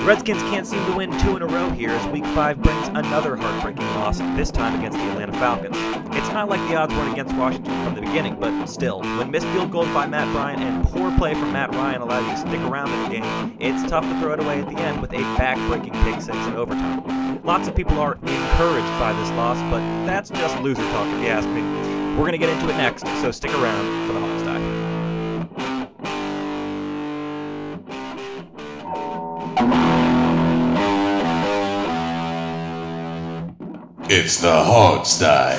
Redskins can't seem to win 2 in a row here as Week 5 brings another heartbreaking loss, this time against the Atlanta Falcons. It's not like the odds weren't against Washington from the beginning, but still, when missed field goals by Matt Bryant and poor play from Matt Ryan allowed you to stick around in the game, it's tough to throw it away at the end with a back-breaking pick six in overtime. Lots of people are encouraged by this loss, but that's just loser talk if you ask me. We're going to get into it next, so stick around for the Hawks Die. It's the Hawks Die.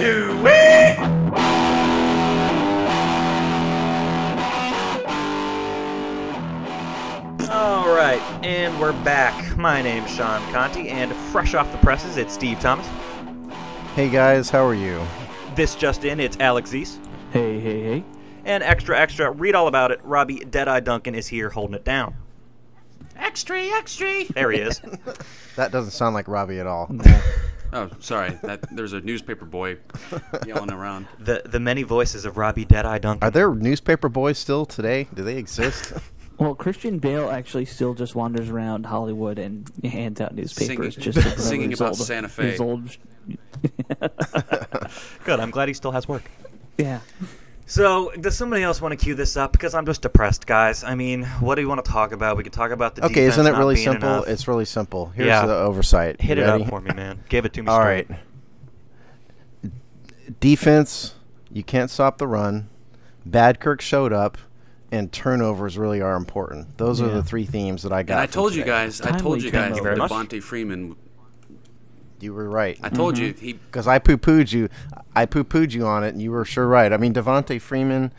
All right, and we're back. My name's Sean Conti, and fresh off the presses, it's Steve Thomas. Hey guys, how are you? This just in, it's Alex Zeese. Hey. And extra, read all about it. Robbie Deadeye Duncan is here holding it down. Extra. There he is. That doesn't sound like Robbie at all. Oh, sorry. There's a newspaper boy yelling around. The many voices of Robbie Deadeye Duncan. Are there newspaper boys still today? Do they exist? Well, Christian Bale actually still just wanders around Hollywood and hands out newspapers. Singing about Santa Fe. Good, I'm glad he still has work. Yeah. So, does somebody else want to cue this up? Because I'm just depressed, guys. I mean, what do you want to talk about? We could talk about the defense isn't it not really being simple? enough. It's really simple. Here's the oversight. Hit You it ready? up for me, man. Give it to me All straight. right. Defense, you can't stop the run. Bad Kirk showed up, and turnovers really are important. Those are the three themes that I got. And I told you today. guys that very much. Devontae Freeman. You were right. I told you because I poo-pooed you. I poo-pooed you on it, and you were sure right. I mean, Devontae Freeman.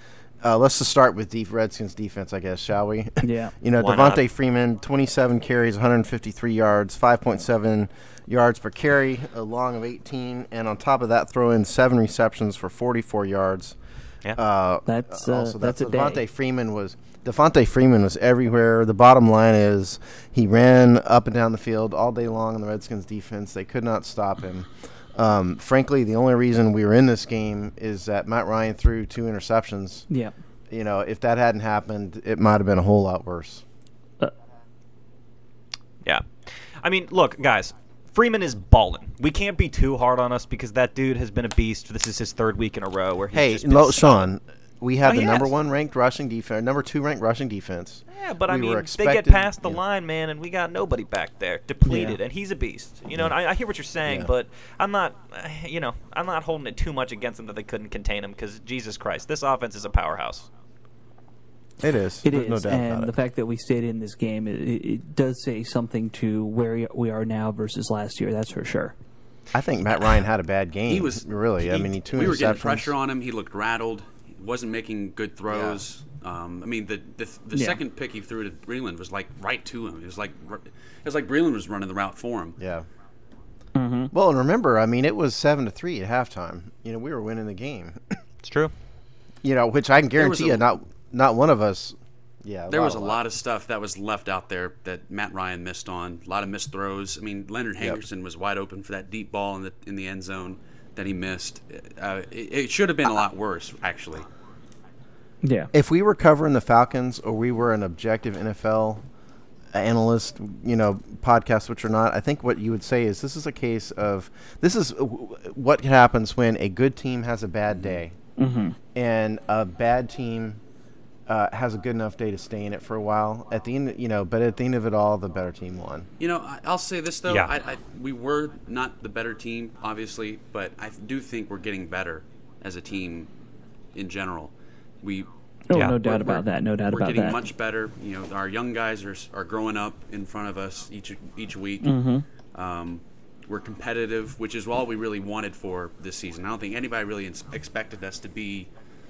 Let's just start with Redskins defense, I guess, shall we? Yeah. Why Devontae Freeman, 27 carries, 153 yards, 5.7 yards per carry, a long of 18, and on top of that, throw in 7 receptions for 44 yards. Yeah. That's a Devontae day. Freeman was everywhere. The bottom line is he ran up and down the field all day long in the Redskins defense. They could not stop him. Frankly, the only reason we were in this game is that Matt Ryan threw 2 interceptions. Yeah. If that hadn't happened, it might have been a whole lot worse. Yeah. I mean, look, guys, Freeman is balling. We can't be too hard on us because that dude has been a beast. This is his 3rd week in a row where he's just been Sean, we have the number yes. 1 ranked rushing defense, number 2 ranked rushing defense. Yeah, but We were they get past the line, man, and we got nobody back there, depleted, and he's a beast. And I hear what you're saying, but I'm not, I'm not holding it too much against them that they couldn't contain him because Jesus Christ, this offense is a powerhouse. It is. It There's is, no doubt and about the it. fact that we stayed in this game, it does say something to where we are now versus last year. That's for sure. I think Matt Ryan had a bad game. he was really. He 2 interceptions. We were getting pressure on him. He looked rattled. He wasn't making good throws. The second pick he threw to Breland was like right to him. It was like Breland was running the route for him. Yeah. Mm-hmm. Well, and remember, it was 7-3 at halftime. We were winning the game. It's true. Which I can guarantee you, not one of us. Yeah. There was a lot of stuff that was left out there that Matt Ryan missed on. A lot of missed throws. I mean, Leonard Hankerson was wide open for that deep ball in the end zone that he missed. It should have been a lot worse, actually. Yeah. If we were covering the Falcons or we were an objective NFL analyst, podcast, which or not, I think what you would say is this is a case of this is what happens when a good team has a bad day and a bad team has a good enough day to stay in it for a while. At the end, but at the end of it all, the better team won. I'll say this though. Yeah. We were not the better team, obviously, but I do think we're getting better as a team in general. No doubt about that. No doubt about that. We're getting much better. Our young guys are growing up in front of us each week. We're competitive, which is all we really wanted for this season. I don't think anybody really expected us to be,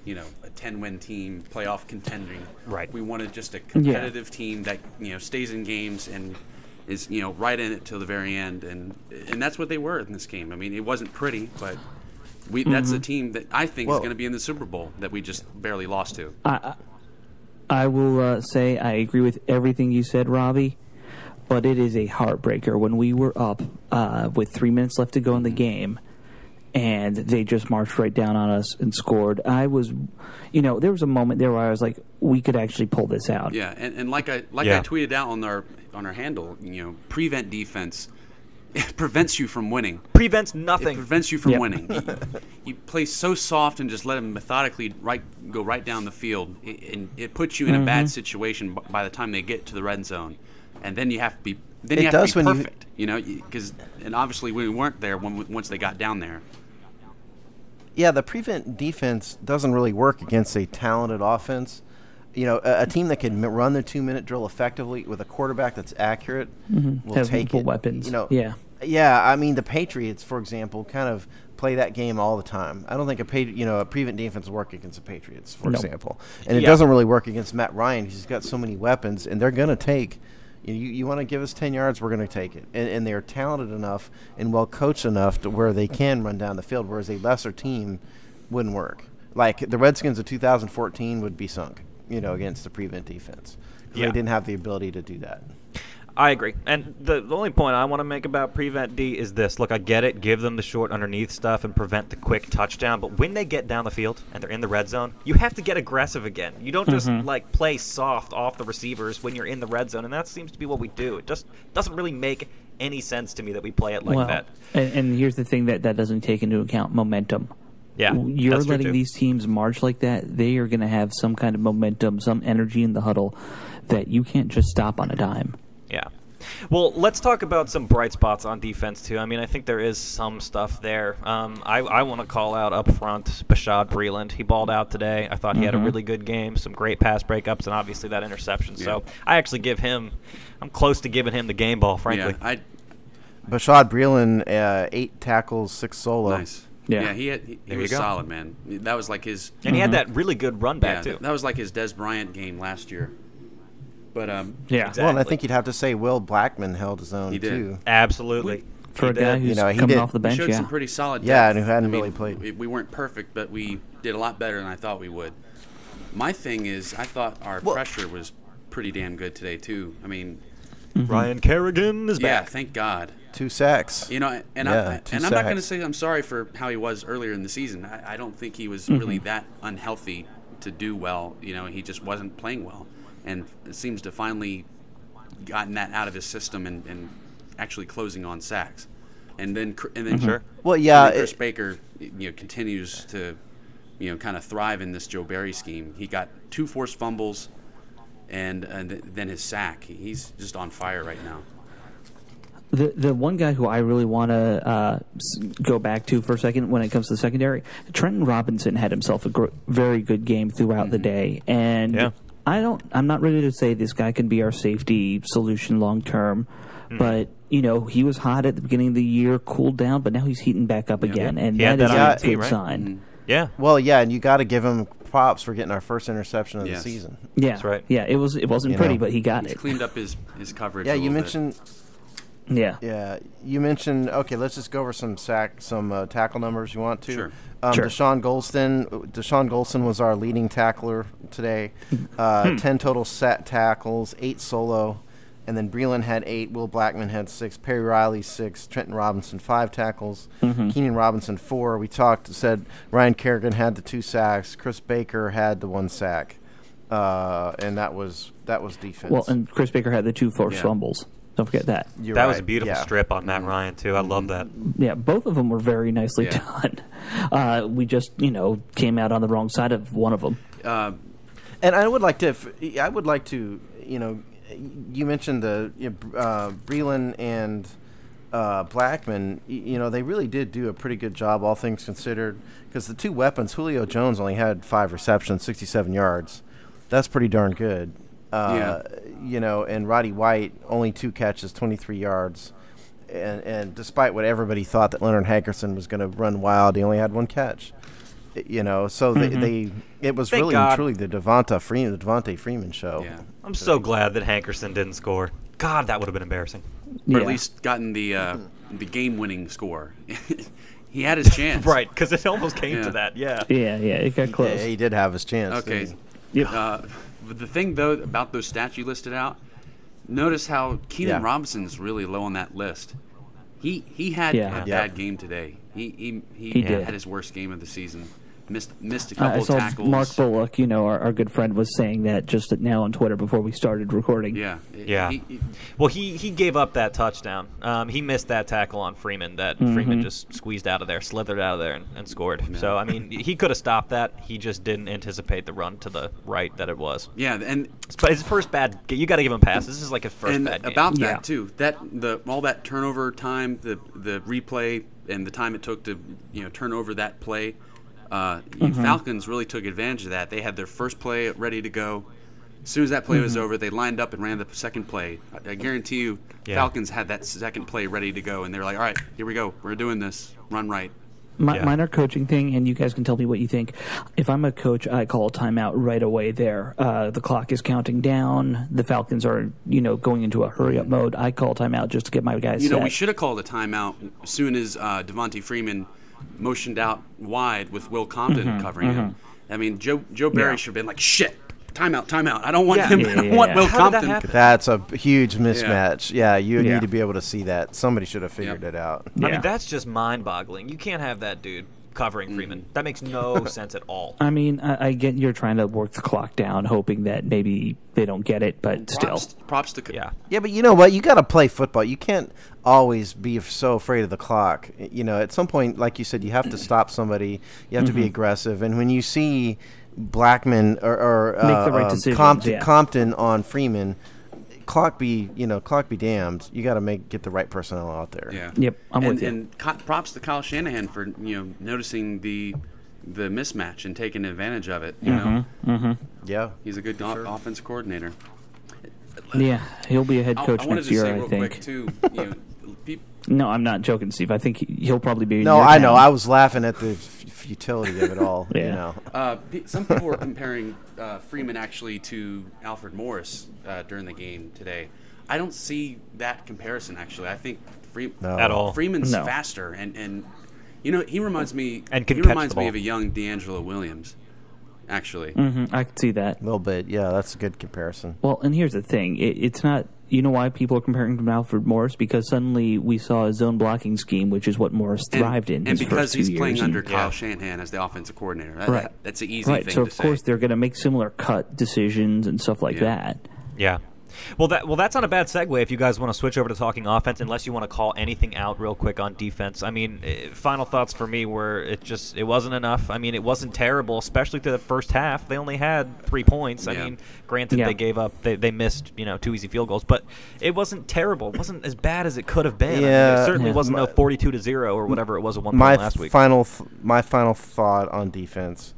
a 10-win team, playoff contending. Right. We wanted just a competitive team that stays in games and is right in it till the very end, and that's what they were in this game. I mean, it wasn't pretty, but. That's a team that I think is going to be in the Super Bowl that we just barely lost to. I will say I agree with everything you said, Robbie, but it is a heartbreaker when we were up with 3 minutes left to go in the game, and they just marched right down on us and scored. I was, there was a moment there where I was like, we could actually pull this out. Yeah, and like I tweeted out on our handle, prevent defense. It prevents you from winning. Prevents nothing. It prevents you from winning. You play so soft and just let them methodically go right down the field, and it puts you in a bad situation by the time they get to the red zone, and then you have to be perfect. Because and obviously we weren't there once they got down there. Yeah, the prevent defense doesn't really work against a talented offense. A team that can run their 2-minute drill effectively with a quarterback that's accurate will have take it. Weapons. Yeah. I mean, the Patriots, for example, kind of play that game all the time. I don't think a prevent defense will work against the Patriots, for example, and it doesn't really work against Matt Ryan. He's got so many weapons, and they're going to take. You want to give us 10 yards, we're going to take it. And they're talented enough and well coached enough to where they can run down the field, whereas a lesser team wouldn't work. Like the Redskins of 2014 would be sunk. Against the prevent defense. They didn't have the ability to do that. I agree. And the only point I want to make about prevent D is this. Look, I get it. Give them the short underneath stuff and prevent the quick touchdown. But when they get down the field and they're in the red zone, you have to get aggressive again. You don't just, play soft off the receivers when you're in the red zone. And that seems to be what we do. It just doesn't really make any sense to me that we play it like that. And here's the thing that doesn't take into account momentum. Yeah, you're letting these teams march like that. They are going to have some kind of momentum, some energy in the huddle that you can't just stop on a dime. Yeah. Well, let's talk about some bright spots on defense, too. I mean, I think there is some stuff there. I want to call out up front Bashaud Breeland. He balled out today. I thought he had a really good game, some great pass breakups, and obviously that interception. Yeah. So I actually I'm close to giving him the game ball, frankly. Yeah, Bashaud Breeland, 8 tackles, 6 solo. Nice. Yeah, he was solid, man. That was like his... And he had that really good run back, too. That was like his Des Bryant game last year. But, exactly. Well, and I think you'd have to say Will Blackman held his own, too. Absolutely. For a guy who's coming off the bench, showed some pretty solid depth. Yeah, and who hadn't really played. We weren't perfect, but we did a lot better than I thought we would. My thing is, I thought our pressure was pretty damn good today, too. I mean... Ryan Kerrigan is back. Yeah, thank God. 2 sacks. And I'm not going to say I'm sorry for how he was earlier in the season. I don't think he was really that unhealthy to do well. He just wasn't playing well, and it seems to finally gotten that out of his system and actually closing on sacks. And then sure. Well, yeah, Chris Baker continues to kind of thrive in this Joe Barry scheme. He got 2 forced fumbles. And then his sack. He's just on fire right now. The one guy who I really want to go back to for a second when it comes to the secondary, Trenton Robinson had himself a very good game throughout the day. And I'm not ready to say this guy can be our safety solution long term. But, he was hot at the beginning of the year, cooled down, but now he's heating back up again. And that is a good sign. Yeah. Well, and you got to give him props for getting our first interception of the season. Yeah, that's right. Yeah, it wasn't pretty, but he got it. Cleaned up his coverage. Yeah, you mentioned. Yeah. Yeah, you mentioned. Okay, let's just go over some tackle numbers. You want to? Sure. Sure. Deshaun Golston was our leading tackler today. 10 total set tackles, 8 solo. And then Breeland had 8, Will Blackman had 6, Perry Riley 6, Trenton Robinson 5 tackles, Keenan Robinson 4. We said Ryan Kerrigan had the 2 sacks, Chris Baker had the 1 sack, and that was defense. Well, and Chris Baker had the 2 forced fumbles. Don't forget that. That was a beautiful strip on Matt Ryan too. I love that. Yeah, both of them were very nicely done. We just came out on the wrong side of one of them. And I would like to you mentioned the Breeland and Blackman. They really did do a pretty good job, all things considered, because the 2 weapons, Julio Jones only had 5 receptions, 67 yards. That's pretty darn good. And Roddy White only 2 catches, 23 yards. And despite what everybody thought that Leonard Hankerson was going to run wild, he only had 1 catch. So it was really and truly the Devontae Freeman show. Yeah. I'm so glad that Hankerson didn't score. God, that would have been embarrassing. Or at least gotten the game-winning score. He had his chance. Right, because it almost came to that, Yeah, it got close. Yeah, he did have his chance. Okay. The thing, though, about those stats you listed out, notice how Keenan Robinson's really low on that list. He had a bad game today. He did. had his worst game of the season. Missed a couple I saw tackles. Mark Bullock, our good friend, was saying that just now on Twitter before we started recording. Yeah. He gave up that touchdown. He missed that tackle on Freeman that Freeman just squeezed out of there, slithered out of there, and scored. Yeah. So, I mean, he could have stopped that. He just didn't anticipate the run to the right that it was. Yeah, and but his first bad. You got to give him a pass. This is like his first bad game. About that too. All that turnover time, the replay, and the time it took to turn over that play. Falcons really took advantage of that. They had their first play ready to go. As soon as that play was over, they lined up and ran the second play. I guarantee you, Falcons had that second play ready to go, and they were like, all right, here we go. We're doing this. Run right. Minor coaching thing, and you guys can tell me what you think. If I'm a coach, I call a timeout right away there. The clock is counting down. The Falcons are, going into a hurry-up mode. I call timeout just to get my guys set. We should have called a timeout as soon as Devontae Freeman motioned out wide with Will Compton covering him. I mean, Joe Barry should have been like, shit, timeout. I don't want him. I don't want Will Compton. That's a huge mismatch. Yeah, you need to be able to see that. Somebody should have figured it out. Yeah. I mean, that's just mind-boggling. You can't have that dude covering Freeman. That makes no sense at all. I mean, I get you're trying to work the clock down, hoping that maybe they don't get it, but props to yeah, but you know what? You got to play football. You can't always be so afraid of the clock. At some point, like you said, you have to stop somebody. You have to be aggressive. And when you see Blackman or make the right decisions, Compton on Freeman, clock be damned. You got to get the right personnel out there. Yeah. Yep. I'm with you. And props to Kyle Shanahan for noticing the mismatch and taking advantage of it. Yeah. He's a good offense coordinator. Yeah, he'll be a head coach next year. I I think. Quick too, No, I'm not joking, Steve. I think he'll probably be. No, I know. I was laughing at the futility of it all. Some people were comparing Freeman actually to Alfred Morris during the game today. I don't see that comparison actually. I think at all. Freeman's faster and he reminds me. And he reminds me of a young D'Angelo Williams. Actually, I could see that a little bit. Yeah, that's a good comparison. Well, and here's the thing: it's not. You know why people are comparing him to Alfred Morris? Because suddenly we saw a zone blocking scheme, which is what Morris thrived in. And his because first 2 he's years. playing under Kyle Shanahan as the offensive coordinator, that's an easy thing to say. So of course they're going to make similar cut decisions and stuff like that. Yeah. Well, that's not a bad segue if you guys want to switch over to talking offense, unless you want to call anything out real quick on defense. I mean, final thoughts for me were it wasn't enough. I mean, it wasn't terrible, especially through the first half. They only had 3 points. I mean, granted, they gave up. They missed 2 easy field goals, but it wasn't terrible. It wasn't as bad as it could have been. Yeah, I mean, it certainly wasn't 42-0 or whatever it was at one point last week. My final thought on defense.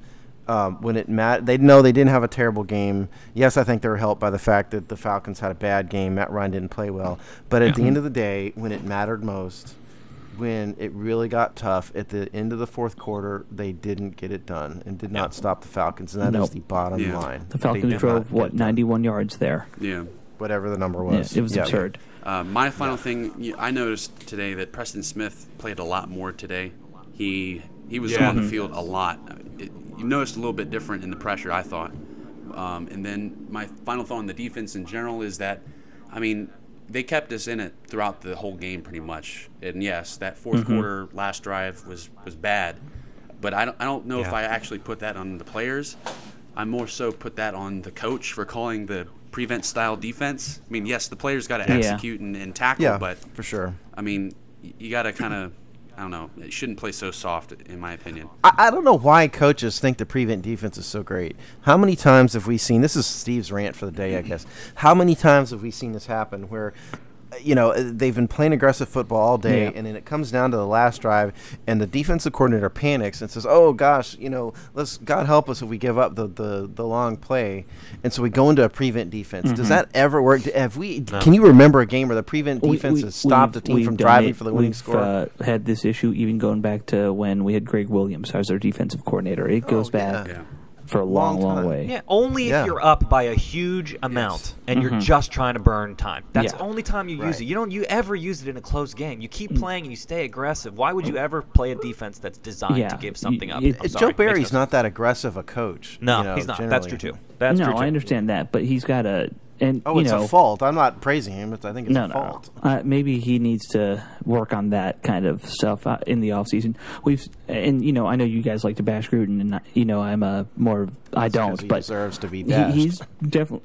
When it they know they didn't have a terrible game. Yes, I think they were helped by the fact that the Falcons had a bad game. Matt Ryan didn't play well. But at the end of the day, when it mattered most, when it really got tough, at the end of the fourth quarter, they didn't get it done and did not stop the Falcons. And that is the bottom line. The Falcons drove, 91 yards there? Yeah. Whatever the number was. Yeah, it was absurd. My final thing, I noticed today that Preston Smith played a lot more today. He was on the field a lot. You noticed a little bit different in the pressure, I thought. And then my final thought on the defense in general is that, I mean, they kept us in it throughout the whole game pretty much. And yes, that fourth quarter last drive was bad. But I don't know if I actually put that on the players. I more so put that on the coach for calling the prevent-style defense. I mean, yes, the players got to execute and tackle, but for sure. I mean, you got to kind of, I don't know, it shouldn't play so soft, in my opinion. I don't know why coaches think the prevent defense is so great. How many times have we seen, this is Steve's rant for the day, I guess. How many times have we seen this happen where, they've been playing aggressive football all day, and then it comes down to the last drive, and the defensive coordinator panics and says, oh, gosh, God help us if we give up the long play. And so we go into a prevent defense. Does that ever work? Can you remember a game where the prevent defense has stopped a team from driving for the winning score? We've had this issue even going back to when we had Greg Williams as our defensive coordinator. It goes back for a long way. Yeah, only if you're up by a huge amount and you're just trying to burn time. That's the only time you use it. You don't ever use it in a close game. You keep playing and you stay aggressive. Why would you ever play a defense that's designed to give something up? Joe Barry's not that aggressive a coach. No, he's not. Generally. That's true too. That's true too. I understand that, but he's got to. And it's a fault. I'm not praising him, but I think it's a fault. Maybe he needs to work on that kind of stuff in the offseason. I know you guys like to bash Gruden, and I'm I don't. He but deserves to be bashed.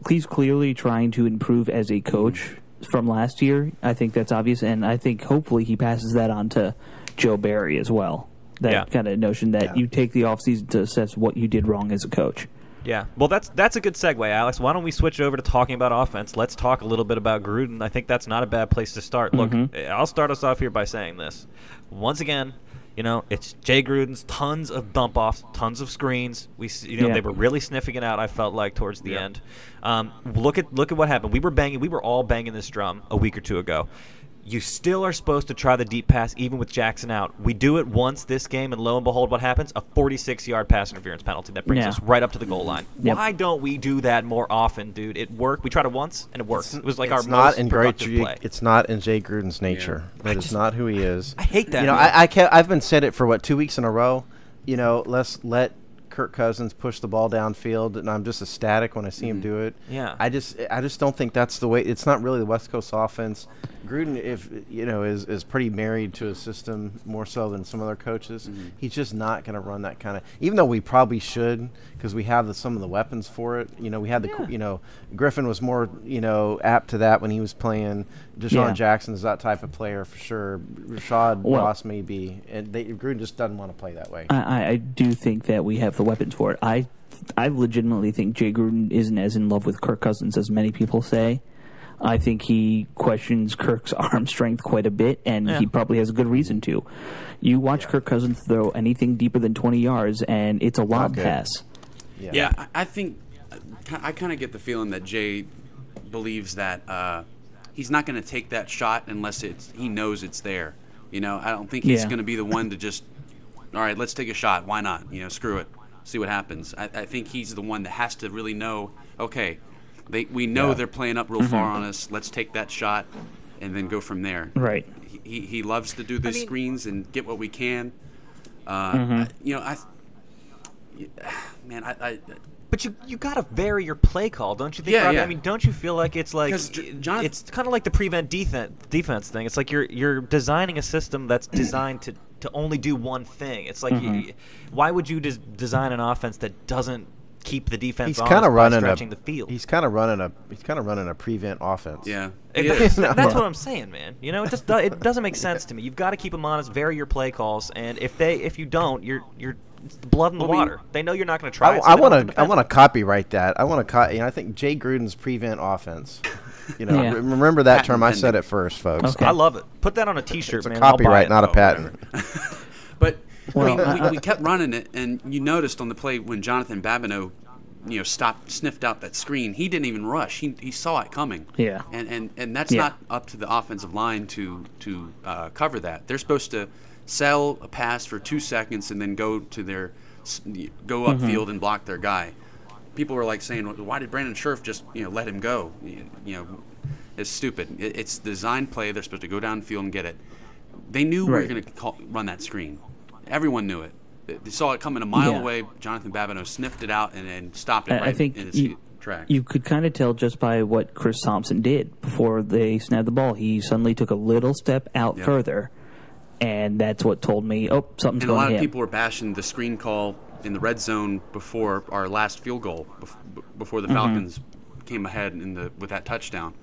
He's clearly trying to improve as a coach from last year. I think that's obvious, and I think hopefully he passes that on to Joe Barry as well. That kind of notion that you take the offseason to assess what you did wrong as a coach. Yeah, well, that's a good segue, Alex. Why don't we switch over to talking about offense? Let's talk a little bit about Gruden. I think that's not a bad place to start. Look, I'll start us off here by saying this. Once again, it's Jay Gruden's tons of dump offs, tons of screens. They were really sniffing it out. I felt like towards the end. Look at what happened. We were all banging this drum a week or two ago. You still are supposed to try the deep pass even with Jackson out. We do it once this game, and lo and behold, what happens? A 46-yard pass interference penalty that brings us right up to the goal line. Yep. Why don't we do that more often, dude? It worked. We tried it once, and it worked. It was like our most productive play. It's not in Jay Gruden's nature. That is not who he is. I hate that. I've been said it for 2 weeks in a row. Let's let Kirk Cousins push the ball downfield, and I'm just ecstatic when I see him do it. Yeah, I just don't think that's the way. It's not really the West Coast offense. Gruden, is pretty married to a system more so than some other coaches. He's just not going to run that kind of. Even though we probably should, because we have some of the weapons for it. We had Griffin was more apt to that when he was playing. Deshaun Jackson is that type of player for sure. Rashad Ross may be, and Gruden just doesn't want to play that way. I do think that we have the weapons for it. I legitimately think Jay Gruden isn't as in love with Kirk Cousins as many people say. I think he questions Kirk's arm strength quite a bit, and he probably has a good reason to. You watch Kirk Cousins throw anything deeper than 20 yards, and it's a lob pass. Yeah, I think I kind of get the feeling that Jay believes that he's not going to take that shot unless he knows it's there. I don't think he's going to be the one to just, all right, let's take a shot. Why not? Screw it. See what happens. I think he's the one that has to really know, okay, we know they're playing up real far on us. Let's take that shot and then go from there. Right. He loves to do these screens and get what we can. But you gotta vary your play call, don't you think? Yeah, I mean, don't you feel like it's like it's kind of like the prevent defense thing? It's like you're designing a system that's designed to only do one thing. It's like why would you design an offense that doesn't keep the defense by stretching the field? He's kind of running a prevent offense. Yeah, that's what I'm saying, man. It doesn't make sense to me. You've got to keep them honest, vary your play calls, and if you don't, you're it's the blood in the water. They know you're not going to try. I want to copyright that. I think Jay Gruden's prevent offense. Remember that term. I said it first, folks. Okay. I love it. Put that on a T-shirt, it's man. A copyright, not a patent. But we kept running it, and you noticed on the play when Jonathan Babineau, sniffed out that screen. He didn't even rush. He saw it coming. Yeah. And that's not up to the offensive line to cover that. They're supposed to sell a pass for 2 seconds and then go upfield and block their guy. People were like saying, "Why did Brandon Scherf just let him go?" It's stupid. It's the design play. They're supposed to go downfield and get it. They knew we were going to run that screen. Everyone knew it. They saw it coming a mile away. Jonathan Babineau sniffed it out and then stopped it in its track. You could kind of tell just by what Chris Thompson did before they snapped the ball. He suddenly took a little step out further, and that's what told me, something's going to And a lot of people were bashing the screen call in the red zone before our last field goal, before the Falcons came ahead with that touchdown.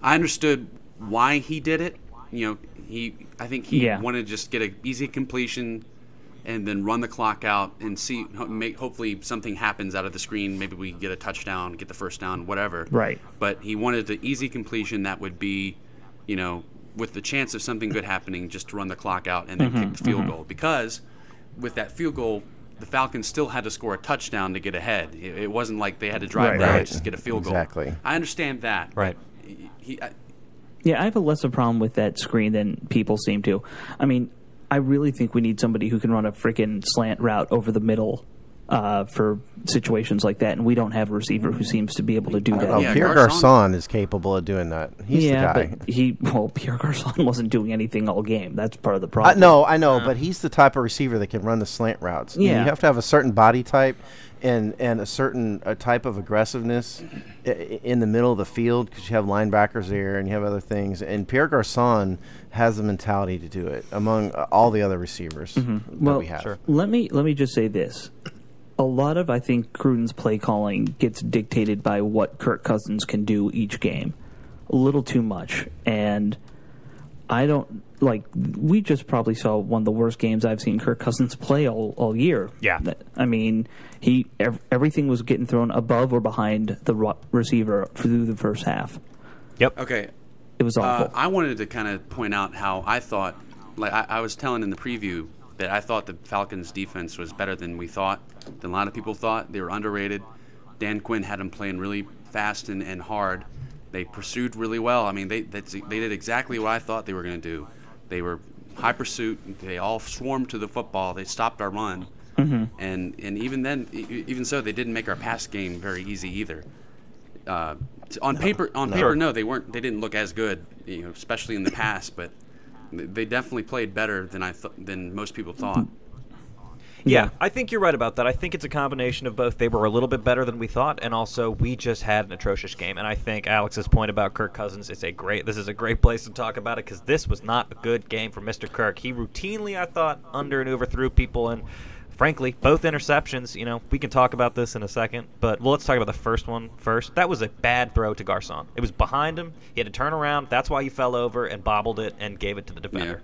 I understood why he did it. I think he wanted to just get an easy completion and then run the clock out and hopefully something happens out of the screen. Maybe we get a touchdown, get the first down, whatever. Right. But he wanted the easy completion that would be, with the chance of something good happening, just to run the clock out and then kick the field goal. Because with that field goal, the Falcons still had to score a touchdown to get ahead. It wasn't like they had to drive down and just get a field goal. Exactly. I understand that. Right. I have a lesser problem with that screen than people seem to. I mean, I really think we need somebody who can run a freaking slant route over the middle for situations like that, and we don't have a receiver who seems to be able to do that. Oh, Yeah, Pierre Garçon is capable of doing that. He's the guy. But Pierre Garçon wasn't doing anything all game. That's part of the problem. No, I know, but he's the type of receiver that can run the slant routes. Yeah. You have to have a certain body type and a certain type of aggressiveness in the middle of the field because you have linebackers there and you have other things. And Pierre Garçon has the mentality to do it among all the other receivers that we have. Sure. Let me just say this. A lot of, I think, Cruden's play calling gets dictated by what Kirk Cousins can do each game. A little too much. And I don't, we just probably saw one of the worst games I've seen Kirk Cousins play all year. Yeah. I mean, everything was getting thrown above or behind the receiver through the first half. Yep. Okay. It was awful. I wanted to kind of point out how I thought, I was telling in the preview that I thought the Falcons' defense was better than we thought, than a lot of people thought. They were underrated. Dan Quinn had them playing really fast and hard. They pursued really well. I mean, they did exactly what I thought they were going to do. They were high pursuit. They all swarmed to the football. They stopped our run. And even then, even so, they didn't make our pass game very easy either. On paper, no, they weren't. They didn't look as good, especially in the pass. But they definitely played better than most people thought. Yeah, I think you're right about that. I think it's a combination of both. They were a little bit better than we thought, and also we just had an atrocious game. And I think Alex's point about Kirk Cousins is this is a great place to talk about it because this was not a good game for Mr. Kirk. He routinely, I thought, under and overthrew people, and frankly, both interceptions. We can talk about this in a second, but let's talk about the first one first. That was a bad throw to Garçon. It was behind him. He had to turn around. That's why he fell over and bobbled it and gave it to the defender.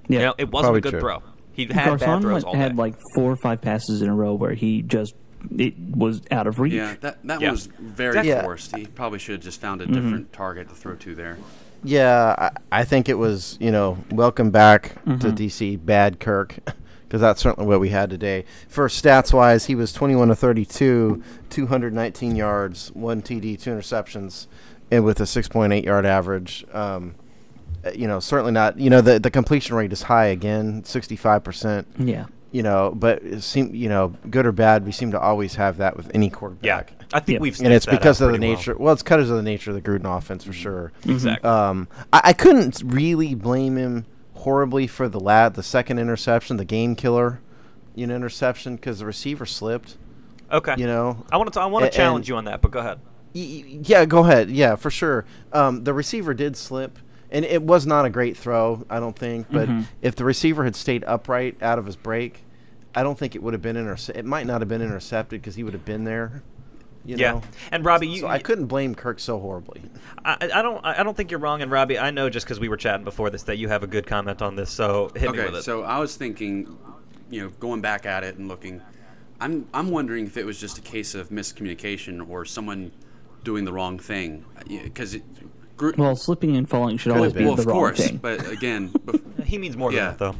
Yeah, it wasn't a good throw. He had bad throws all day. Had 4 or 5 passes in a row where it was out of reach. Yeah, that was very forced. He probably should have just found a different target to throw to there. Yeah, I think it was, welcome back to DC, bad Kirk, because that's certainly what we had today. For stats-wise, he was 21 of 32, 219 yards, 1 TD, 2 interceptions, and with a 6.8-yard average. Certainly not. The completion rate is high again, 65%. Yeah. But it seemed, good or bad, we seem to always have that with any quarterback. Yeah, I think we've. And it's because of the nature. Well, it's because of the nature of the Gruden offense for sure. Exactly. I couldn't really blame him horribly for the second interception, the game killer, interception because the receiver slipped. Okay. I want to challenge you on that, but go ahead. Yeah, go ahead. Yeah, for sure. The receiver did slip. And it was not a great throw, I don't think. But if the receiver had stayed upright out of his break, I don't think it would have been it might not have been intercepted because he would have been there. You know? And Robbie, I couldn't blame Kirk so horribly. I don't think you're wrong. And Robbie, I know just because we were chatting before this that you have a good comment on this. So hit me with it. So I was thinking, going back at it and looking, I'm wondering if it was just a case of miscommunication or someone doing the wrong thing because. Well, slipping and falling should always be the wrong thing. But again, he means more than that, though.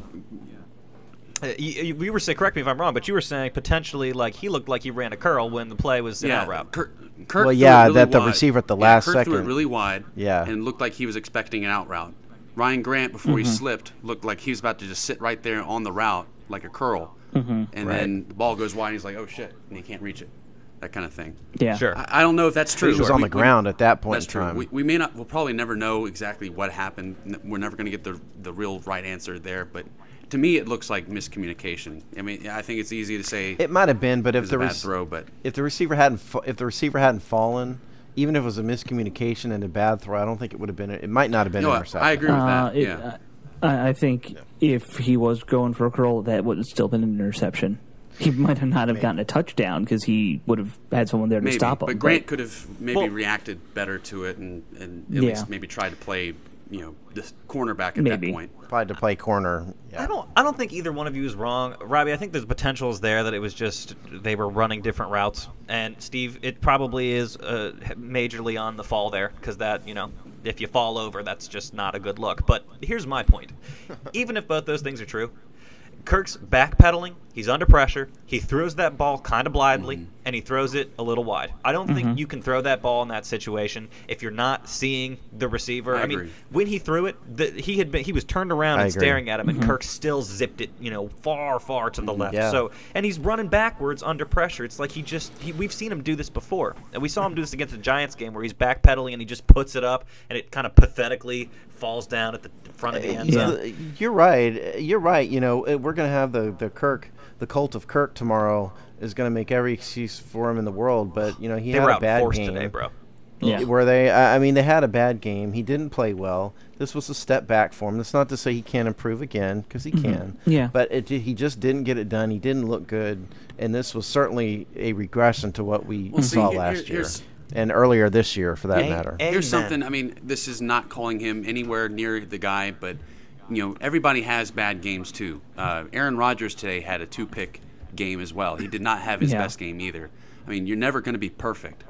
We were saying, correct me if I'm wrong, but you were saying potentially he looked like he ran a curl when the play was an out route. Kirk well, yeah, really that the wide. receiver at the last Kirk second threw it really wide. Yeah, and looked like he was expecting an out route. Ryan Grant, before he slipped, looked like he was about to just sit right there on the route like a curl, and then the ball goes wide, and he's like, "Oh shit!" and he can't reach it. That kind of thing. Yeah, sure. I don't know if that's true. He was on the ground at that point in time. We may not. We'll probably never know exactly what happened. We're never going to get the real right answer there. But to me, it looks like miscommunication. I mean, I think it's easy to say it might have been, but if the bad throw, but if the receiver hadn't fallen, even if it was a miscommunication and a bad throw, I don't think it would have been. It might not have been an interception. I agree with that. I think if he was going for a curl, that would have still been an interception. He might have not have gotten a touchdown because he would have had someone there to stop him. But Grant could have reacted better to it and at least maybe tried to play, this cornerback at that point. Tried to play corner. Yeah. I don't think either one of you is wrong, Robbie. I think the potential is there that it was just they were running different routes. And Steve, it probably is majorly on the fall there because that if you fall over, that's just not a good look. But here's my point: even if both those things are true. Kirk's backpedaling. He's under pressure. He throws that ball kind of blindly, and he throws it a little wide. I don't think you can throw that ball in that situation if you're not seeing the receiver. I mean, when he threw it, he was turned around and staring at him, and Kirk still zipped it, far, far to the left. Yeah. So, and he's running backwards under pressure. It's like we've seen him do this before, and we saw him do this against the Giants game where he's backpedaling and he just puts it up, and it kind of pathetically falls down at the front of the end zone. You're right. You're right. We're going to have the cult of Kirk tomorrow is going to make every excuse for him in the world, but he had a bad game today, bro. Yeah. Where they had a bad game. He didn't play well. This was a step back for him. That's not to say he can't improve again, because he can. Yeah. But he just didn't get it done. He didn't look good, and this was certainly a regression to what we saw last year. And earlier this year, for that matter. Here's something. I mean, this is not calling him anywhere near the guy, but everybody has bad games too. Aaron Rodgers today had a 2-pick game as well. He did not have his best game either. I mean, you're never going to be perfect.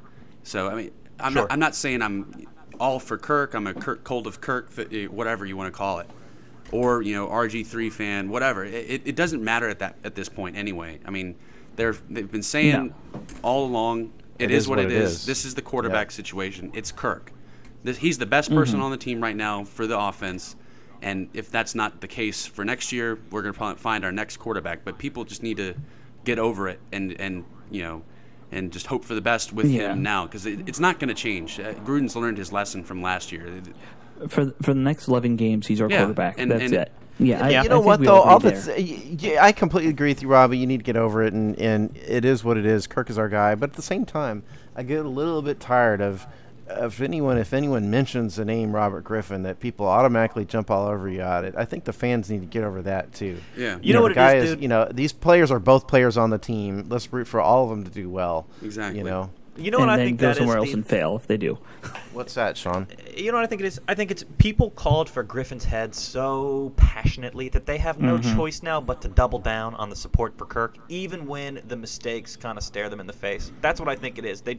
So I mean, I'm not saying I'm all for Kirk. I'm a cult of Kirk, whatever you want to call it, or RG3 fan, whatever. It doesn't matter at this point anyway. I mean, they've been saying all along. It is what it is. This is the quarterback situation. It's Kirk. He's the best person on the team right now for the offense. And if that's not the case for next year, we're going to probably find our next quarterback. But people just need to get over it and just hope for the best with him now, because it's not going to change. Gruden's learned his lesson from last year. For the next 11 games, he's our quarterback. That's it. Yeah, you know what though? I completely agree with you, Robbie. You need to get over it, and it is what it is. Kirk is our guy, but at the same time, I get a little bit tired of if anyone mentions the name Robert Griffin, that people automatically jump all over you at it. I think the fans need to get over that too. Yeah, you know what it is, dude? These players are both players on the team. Let's root for all of them to do well. Exactly. You know what I think that is? Go somewhere else and fail if they do. What's that, Sean? You know what I think it is? I think it's people called for Griffin's head so passionately that they have no choice now but to double down on the support for Kirk, even when the mistakes kind of stare them in the face. That's what I think it is. They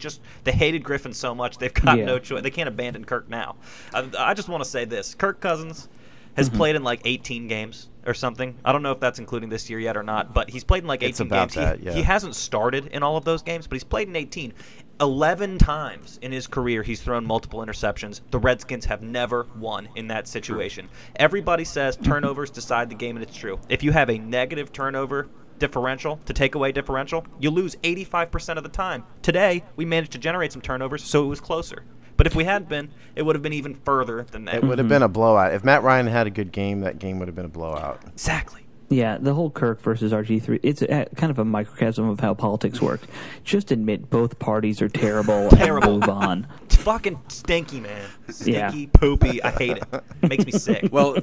hated Griffin so much they've got no choice. They can't abandon Kirk now. I just want to say this: Kirk Cousins has played in like 18 games or something. I don't know if that's including this year yet or not, but he's played in like 18 games. He hasn't started in all of those games, but he's played in 18. 11 times in his career he's thrown multiple interceptions. The Redskins have never won in that situation. Everybody says turnovers decide the game, and it's true. If you have a negative turnover differential, to take away differential, you lose 85% of the time. Today, we managed to generate some turnovers, so it was closer. But if we hadn't been, it would have been even further than that. It would have been a blowout. If Matt Ryan had a good game, that game would have been a blowout. Exactly. Yeah, the whole Kirk versus RG3, it's kind of a microcosm of how politics work. Just admit both parties are terrible and move on. It's fucking stinky, man. Stinky, poopy, I hate it. Makes me sick. Well,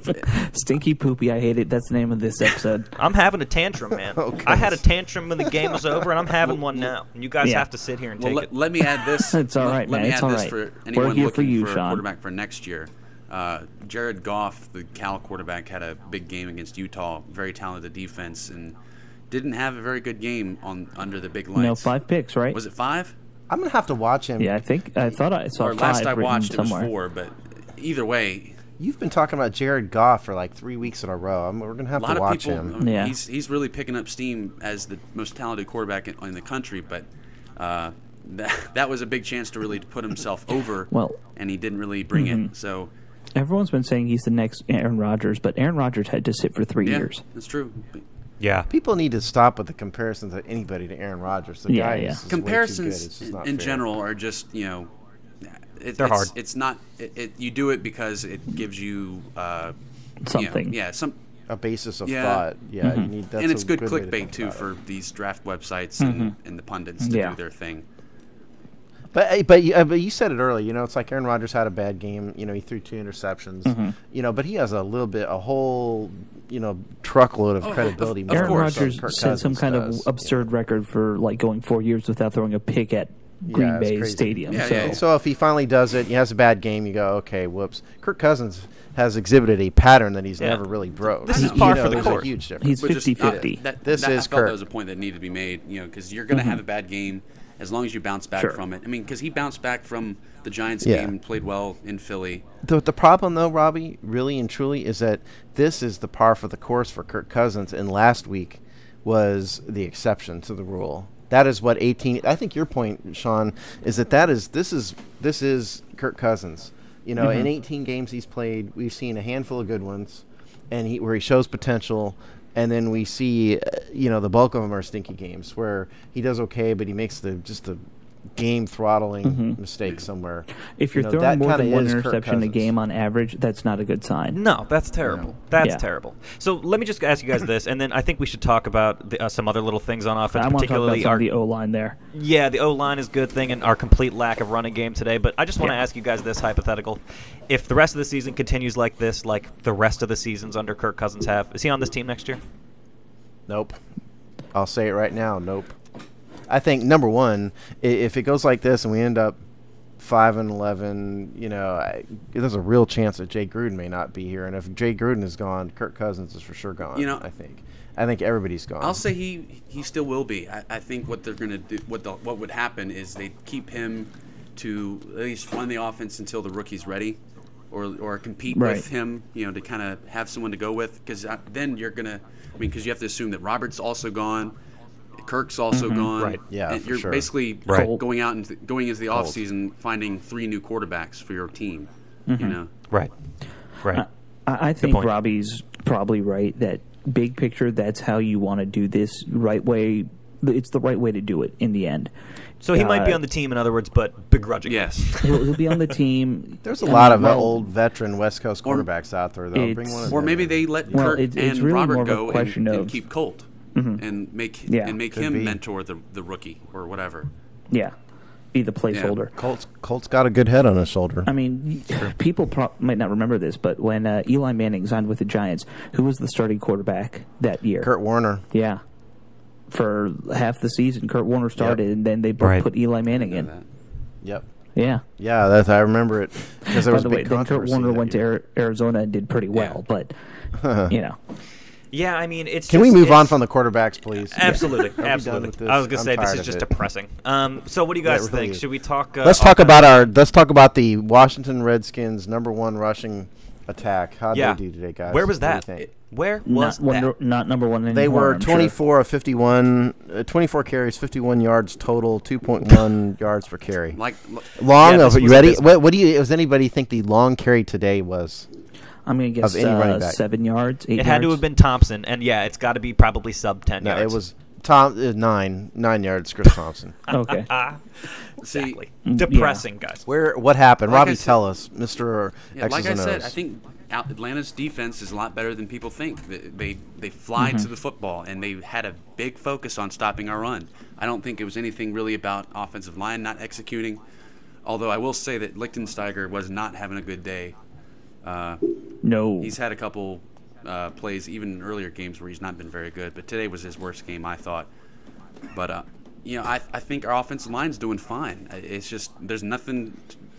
Stinky, poopy, I hate it. That's the name of this episode. I'm having a tantrum, man. I had a tantrum when the game was over, and I'm having one now. And you guys have to sit here and take it. Let me add this. It's all right, man. Let me it's add all this right. for anyone looking for a Sean. quarterback for next year. Jared Goff, the Cal quarterback, had a big game against Utah. Very talented defense, and didn't have a very good game under the big lights. No, 5 picks, right? Was it 5? I'm gonna have to watch him. Yeah, I thought I saw 5. Last I watched, it was somewhere. 4. But either way, You've been talking about Jared Goff for like 3 weeks in a row. We're gonna have to watch him. I mean, he's really picking up steam as the most talented quarterback in the country, but. That was a big chance to really put himself over, and he didn't really bring it. So everyone's been saying he's the next Aaron Rodgers, but Aaron Rodgers had to sit for 3 years. That's true. Yeah, people need to stop with the comparisons of anybody to Aaron Rodgers. The guy is comparisons way too good. in general are just they're hard. It's not. You do it because it gives you something. A basis of thought. Yeah, you need. That's and it's good way to clickbait too for these draft websites and the pundits to do their thing. But you said it earlier. It's like Aaron Rodgers had a bad game. He threw 2 interceptions. But he has a whole truckload of credibility. Aaron Rodgers set some kind of absurd record for like going 4 years without throwing a pick at Green Bay Stadium. So if he finally does it, he has a bad game. You go, okay, whoops. Kirk Cousins has exhibited a pattern that he's never really broke. This is par for the course. A huge difference. He's 50-50. I felt that was a point that needed to be made. Because you're going to have a bad game. as long as you bounce back from it. I mean, because he bounced back from the Giants Yeah. game and played well in Philly. The problem, though, Robbie, really and truly, is that this is the par for the course for Kirk Cousins, and last week was the exception to the rule. That is what 18. I think your point, Sean, is that this is Kirk Cousins. You know, in 18 games he's played, we've seen a handful of good ones, and where he shows potential. And then we see, the bulk of them are stinky games where he does okay, but he makes just a game-throttling mistake somewhere. If you're throwing more than one interception a game on average, that's not a good sign. No, that's terrible. No. That's terrible. So let me just ask you guys this, and then I think we should talk about some other little things on offense, particularly the O-line there. Yeah, the O-line is a good thing, and our complete lack of running game today. But I just want to ask you guys this hypothetical. If the rest of the season continues like this, like the rest of the seasons under Kirk Cousins have, is he on this team next year? Nope. I'll say it right now. Nope. I think, number one, if it goes like this and we end up 5-11, there's a real chance that Jay Gruden may not be here. And if Jay Gruden is gone, Kirk Cousins is for sure gone, I think. I think everybody's gone. I'll say he still will be. I think what they're going to do, what would happen is they keep him to at least run the offense until the rookie's ready or compete with him, to kind of have someone to go with. Because then you're going to, because you have to assume that Robert's also gone. Kirk's also gone. Right. Yeah, and you're basically going out and going into the offseason finding 3 new quarterbacks for your team. Right. I think Robbie's probably right that big picture, that's how you want to do this right way. It's the right way to do it in the end. So he might be on the team, in other words, but begrudgingly. Yes. He'll be on the team. There's a lot of old veteran West Coast quarterbacks out there, though. Bring one or maybe they let Kirk and really Robert go and keep Colt. And make him be. mentor the rookie or whatever. Yeah, be the placeholder. Yeah. Colt's got a good head on his shoulder. I mean, people might not remember this, but when Eli Manning signed with the Giants, who was the starting quarterback that year? Kurt Warner. Yeah, for half the season, Kurt Warner started, and then they put Eli Manning in. Yep. Yeah. Yeah, I remember it because there was By the way, then Kurt Warner went to Arizona and did pretty well, but Yeah, I mean, it's. Can we move on from the quarterbacks, please? Absolutely, absolutely. I was going to say this is just depressing. So, what do you guys think? Should we talk? Let's talk about the Washington Redskins' #1 rushing attack. How did they do today, guys? Where was that? Where was that? Not number one anymore. They were 24 of 51, 24 carries, 51 yards total, 2.1 yards per carry. You ready? What do you? Does anybody think the long carry today was? I'm going to guess 7 yards, 8 yards. It had to have been Thompson, and it's got to be probably sub 10 yards. No, it was 9 yards, Chris Thompson. Okay. Exactly. Depressing, guys. What happened? Robbie, tell us, Mr. Yeah, like I said, I think Atlanta's defense is a lot better than people think. They fly to the football, and they had a big focus on stopping our run. I don't think it was anything really about offensive line not executing, although I will say that Lichtensteiger was not having a good day. No. He's had a couple plays, even in earlier games, where he's not been very good. But today was his worst game, I thought. But, I think our offensive line's doing fine. It's just there's nothing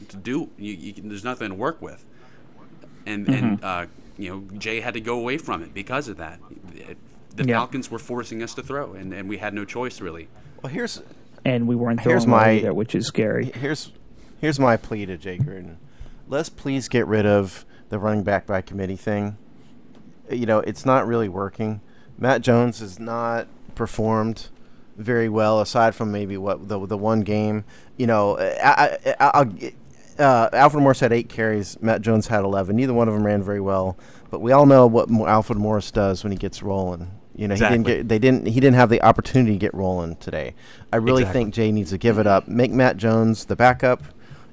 to do. There's nothing to work with. And Jay had to go away from it because of that. The Falcons were forcing us to throw, and we had no choice, really. Well, we weren't throwing either, which is scary. Here's my plea to Jay Gruden. Let's please get rid of the running back by committee thing. It's not really working. Matt Jones has not performed very well, aside from maybe the one game. Alfred Morris had 8 carries. Matt Jones had 11. Neither one of them ran very well. But we all know what Alfred Morris does when he gets rolling. Exactly. He didn't have the opportunity to get rolling today. I really think Jay needs to give it up. Make Matt Jones the backup.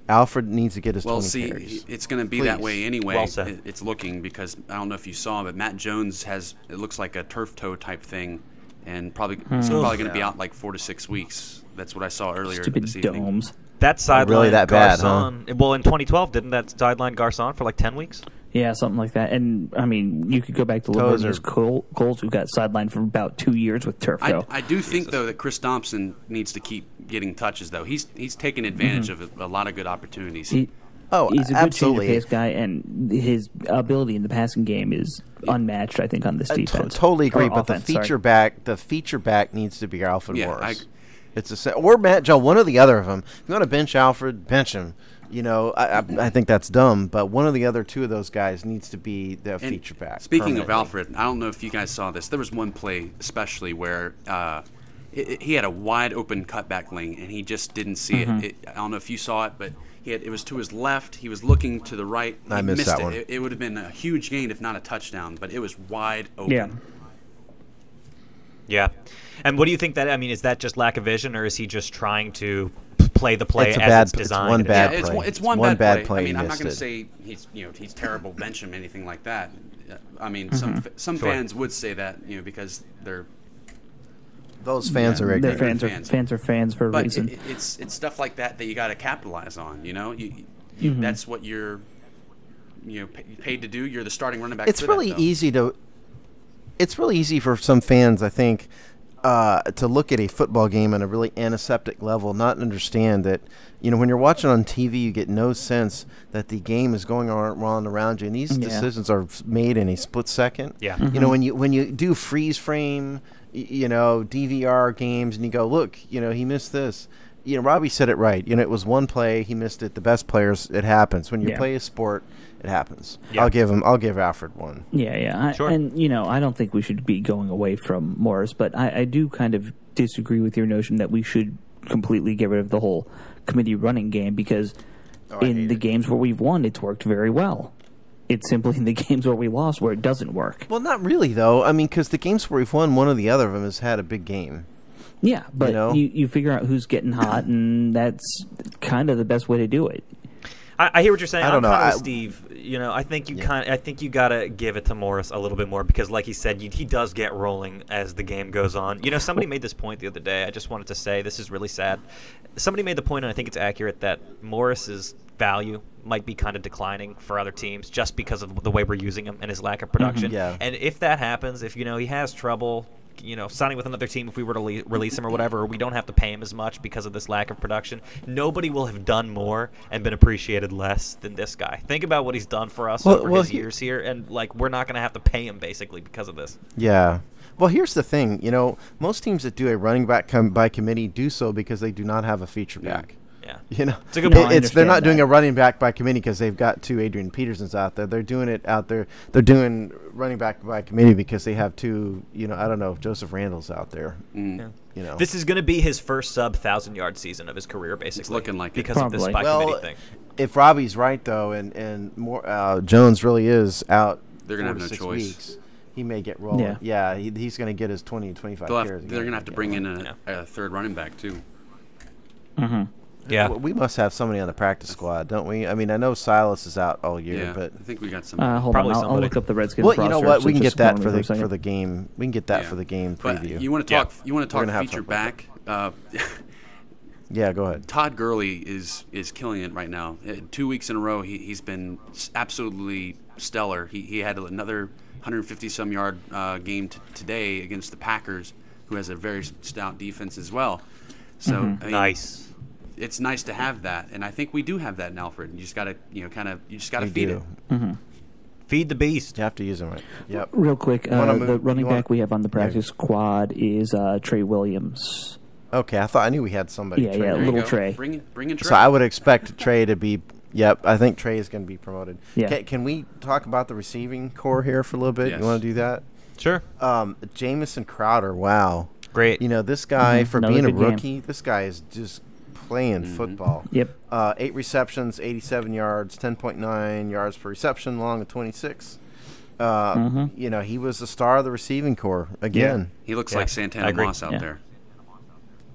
Alfred needs to get his 20 carries. It's going to be that way anyway. Well, it's looking, because I don't know if you saw, but Matt Jones it looks like a turf toe type thing, and he's probably going to be out like 4 to 6 weeks. That's what I saw earlier this evening. Domes. That sideline really that bad, huh? Well, in 2012, didn't that sideline Garcon for like 10 weeks? Yeah, something like that. And, I mean, you could go back to Laverne Coles, who got sidelined for about 2 years with turf toe. I do think, though, that Chris Thompson needs to keep getting touches, though. He's taken advantage of a lot of good opportunities. He's a good change-of-pace guy, and his ability in the passing game is unmatched, I think, on this defense. Totally agree, but the feature back needs to be Alfred Morris. Or Matt Joe, one or the other of them. If you want to bench Alfred, bench him. I think that's dumb, but one of the other two of those guys needs to be the feature back. Speaking of Alfred, I don't know if you guys saw this. There was one play especially where he had a wide open cutback lane, and he just didn't see it. I don't know if you saw it, but it was to his left. He was looking to the right. I missed that one. It would have been a huge gain, if not a touchdown, but it was wide open. Yeah. Yeah. And what do you think is that just lack of vision, or is he just trying to play the play as it's designed? It's one bad play. It's one bad play. I mean, I'm not going to say he's terrible, bench him, anything like that. I mean, some fans would say that, because they're those fans are ignorant. Fans are fans for a reason. It's stuff like that you got to capitalize on. That's what you're paid to do. You're the starting running back. It's really easy for some fans, I think, to look at a football game on a really antiseptic level, not understand that, when you're watching on TV, you get no sense that the game is going on around you, and these decisions are made in a split second. Yeah. When you do freeze frame, DVR games, and you go, look, he missed this. Robbie said it right. It was one play, he missed it. The best players, it happens. When you play a sport, it happens. Yeah. I'll give Alfred one. Yeah. Sure. I don't think we should be going away from Morris, but I do kind of disagree with your notion that we should completely get rid of the whole committee running game, because in the games where we've won, it's worked very well. It's simply in the games where we lost where it doesn't work. Well, not really, though. Because the games where we've won, one or the other of them has had a big game. Yeah, but you figure out who's getting hot, and that's kind of the best way to do it. I hear what you're saying. I don't know. Kind of Steve. I think you gotta give it to Morris a little bit more, because, like he said, he does get rolling as the game goes on. Somebody made this point the other day. I just wanted to say this is really sad. Somebody made the point, and I think it's accurate, that Morris's value might be kind of declining for other teams just because of the way we're using him and his lack of production. Yeah. And if that happens, if he has trouble, signing with another team, if we were to release him or whatever, or we don't have to pay him as much because of this lack of production, nobody will have done more and been appreciated less than this guy. Think about what he's done for us over his years here, and we're not going to have to pay him basically because of this. Yeah. Well, here's the thing. Most teams that do a running back by committee do so because they do not have a feature back. Yeah. It's a good point. They're not doing a running back by committee because they've got two Adrian Petersons out there. They're doing it out there. They're doing running back by committee because they have two, I don't know, Joseph Randall's out there. Yeah. This is going to be his first sub 1,000-yard season of his career, basically. It's looking like because of this by committee thing. If Robbie's right though, and more, Jones really is out, they're going to have no 6 choice. Weeks, he may get rolling. Yeah, he's going to get his 20 to 25 carries. They're going to have to bring in a third running back too. Yeah, we must have somebody on the practice squad, don't we? I know Silas is out all year, but I think we got some. Hold on, I'll look up the Redskins. Well, you know what? We can get that for the game. We can get that for the game preview. But you want to talk? You want to talk feature back? Yeah, go ahead. Todd Gurley is killing it right now. 2 weeks in a row, he's been absolutely stellar. He had another 150-some yard game today against the Packers, who has a very stout defense as well. So nice. It's nice to have that, and I think we do have that in Alfred. You just gotta, you just gotta feed it. Feed the beast. You have to use them right. Yep. Real quick, the running back we have on the practice squad is Trey Williams. Okay, I knew we had somebody. Yeah, little Trey. Bring in Trey. So I would expect Trey to be. Yep, I think Trey is going to be promoted. Yeah. Can we talk about the receiving core here for a little bit? Yes. You want to do that? Sure. Jamison Crowder. Wow. Great. This guy for Another being a good rookie, game. this guy is just playing football. Yep. 8 receptions, 87 yards, 10.9 yards per reception, long of 26. He was the star of the receiving core again. Yeah. He looks like Santana Moss out there.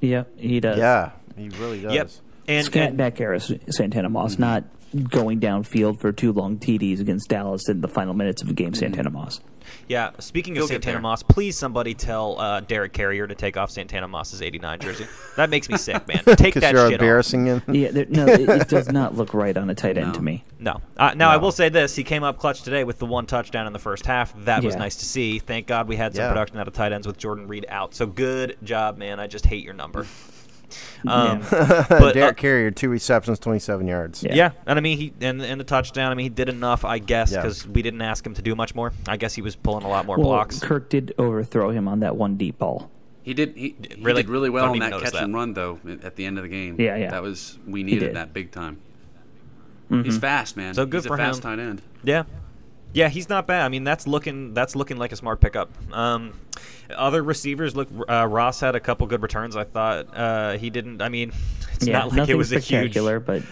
Yeah, he does. Yeah, he really does. Yep. And Scat back era Santana Moss, not going downfield for 2 long TDs against Dallas in the final minutes of the game. Santana Moss. Yeah, speaking of Santana Moss, please somebody tell Derek Carrier to take off Santana Moss's 89 jersey. That makes me sick, man. Take that you're shit embarrassing off. him. Yeah, it does not look right on a tight end to me. No. Now, I will say this. He came up clutch today with the 1 touchdown in the first half. That was nice to see. Thank God we had some production out of tight ends with Jordan Reed out. So good job, man. I just hate your number. But Derek Carrier, 2 receptions, 27 yards. Yeah, and he and the touchdown. He did enough, I guess, because we didn't ask him to do much more. I guess he was pulling a lot more blocks. Kirk did overthrow him on that one deep ball. He did. He Really? did really well Don't on even that notice catch that. and run though at the end of the game. Yeah. We needed did. that big time. He's fast, man. So good He's for a fast him. tight end. Yeah, he's not bad. I mean, that's looking like a smart pickup. Other receivers, look, Ross had a couple good returns. I thought he didn't. I mean, it's not like it was a huge, spectacular, but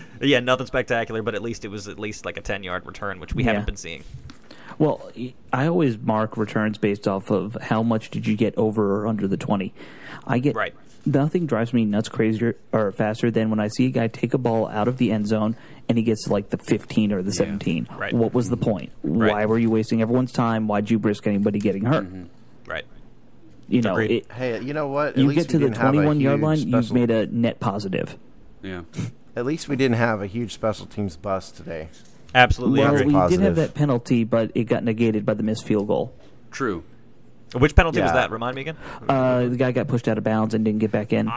nothing spectacular. But at least it was like a 10-yard return, which we haven't been seeing. Well, I always mark returns based off of how much did you get over or under the 20. Nothing drives me nuts crazier or faster than when I see a guy take a ball out of the end zone and he gets to like the 15 or the 17. Right. What was the point? Right. Why were you wasting everyone's time? Why'd you risk anybody getting hurt? Right. You know, Hey, you know what? At you least get to we the didn't have a 21-yard line, huge you've made a net positive. Yeah. At least we didn't have a huge special teams bust today. Absolutely Well, agree. we did Positive. have that penalty, but it got negated by the missed field goal. True. Which penalty was Yeah. that? Remind me again. The guy got pushed out of bounds and didn't get back in.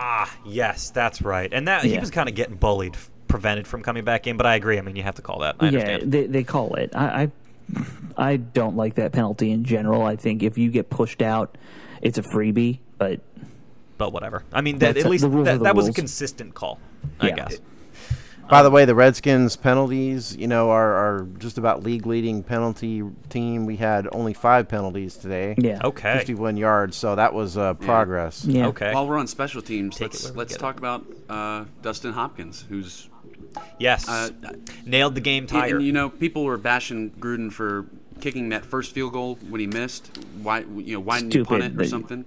Yes, that's right. And that he Yeah. was kind of getting bullied, prevented from coming back in. But I agree. I mean, you have to call that. I understand. They call it. I don't like that penalty in general. I think if you get pushed out, it's a freebie. But whatever. I mean, That's at least the rules are the that was a rules. consistent call, I Yeah. guess. By the way, the Redskins penalties, are just about league leading penalty team. We had only 5 penalties today. yeah, Okay. 51 yards, so that was progress. yeah. Okay. While we're on special teams, Take it where we let's get talk about Dustin Hopkins, who's Yes. Nailed the game tire. and people were bashing Gruden for kicking that first field goal when he missed. Why didn't you punt Stupid, it or but- something?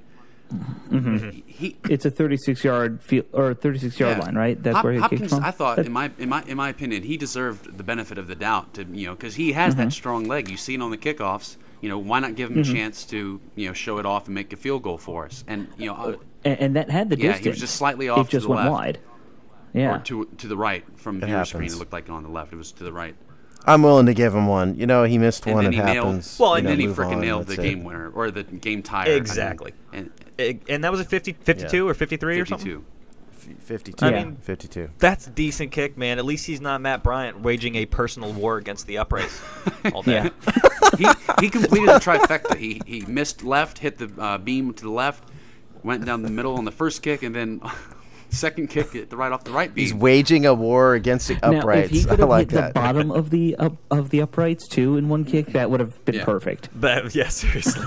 He It's a 36-yard field or 36-yard line, right? That's where he Hopkins, kicked from. I thought, in my opinion, he deserved the benefit of the doubt to because he has that strong leg. You see it on the kickoffs. Why not give him a chance to show it off and make a field goal for us? And and that had the yeah, distance. he was just slightly off It just to the went left. wide. Yeah. or to the right from viewer screen. happens. It looked like on the left. It was to the right. I'm willing to give him one. He missed And one. then It he happens. nailed. And You know, then he move freaking on, nailed the that's it. game winner or the game tire. Exactly. And And that was a 52 or 53 or 52. something? 52. I Yeah. mean, 52. that's a decent kick, man. At least he's not Matt Bryant waging a personal war against the uprights all day. Yeah. He completed the trifecta. He missed left, hit the beam to the left, went down the middle on the first kick, and then second kick at off the right beam. He's waging a war against the Now, uprights. if he could I have like hit that. the bottom of the uprights too in one kick, that would have been Yeah. perfect. But, yeah, seriously.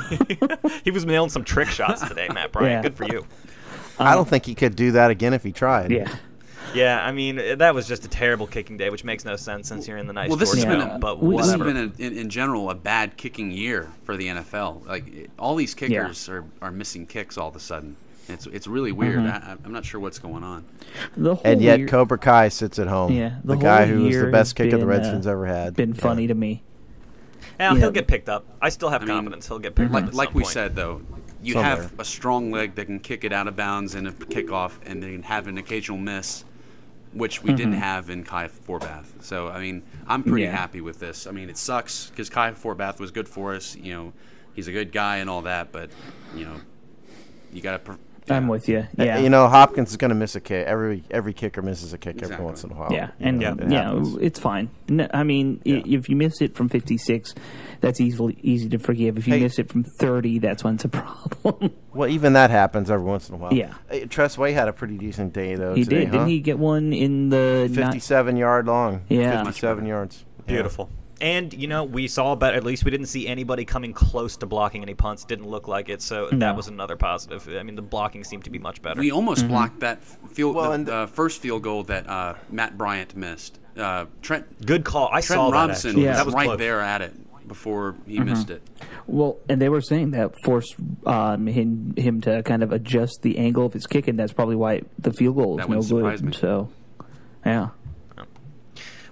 He was nailing some trick shots today, Matt Bryant. Yeah. Good for you. I don't think he could do that again if he tried. Yeah. Yeah, I mean, that was just a terrible kicking day, which makes no sense since you're in the nice Well, this has Georgia been Dome, but this has whatever. been in general a bad kicking year for the NFL. Like all these kickers are missing kicks all of a sudden. It's really weird. I'm not sure what's going on. The whole And yet year, Cobra Kai sits at home. yeah, the whole guy who was year the best has kicker the been, Redskins ever had. Been Yeah. funny to me. Yeah, you he'll know. get picked up. I still have I mean, confidence he'll get picked up at Like some we point. said though, you Somewhere. have a strong leg that can kick it out of bounds in a kickoff, and then have an occasional miss, which we didn't have in Kai Forbath. So I mean, I'm pretty Yeah. happy with this. I mean, it sucks because Kai Forbath was good for us. He's a good guy and all that, but you got to. I'm with you. Yeah. Hopkins is going to miss a kick. Every kicker misses a kick every Exactly. once in a while. Yeah, and it happens. it's fine. No, I mean, if you miss it from 56, that's easy to forgive. If you Hey. miss it from 30, that's when it's a problem. Well, even that happens every once in a while. Yeah. Hey, Tressway had a pretty decent day though. He today, did. Didn't he get one in the 57-yard long. Yeah. 57 yards. Yeah. Beautiful. And, we saw, but at least we didn't see anybody coming close to blocking any punts. Didn't look like it, so No. that was another positive. I mean, the blocking seemed to be much better. We almost blocked that first field goal that Matt Bryant missed. Trent Good call. I saw Trenton that, Robinson actually. Yeah. was That was right close. there at it before he missed it. Well, and they were saying that forced him to kind of adjust the angle of his kick, and that's probably why the field goal was That no wouldn't surprise good. me. So, yeah.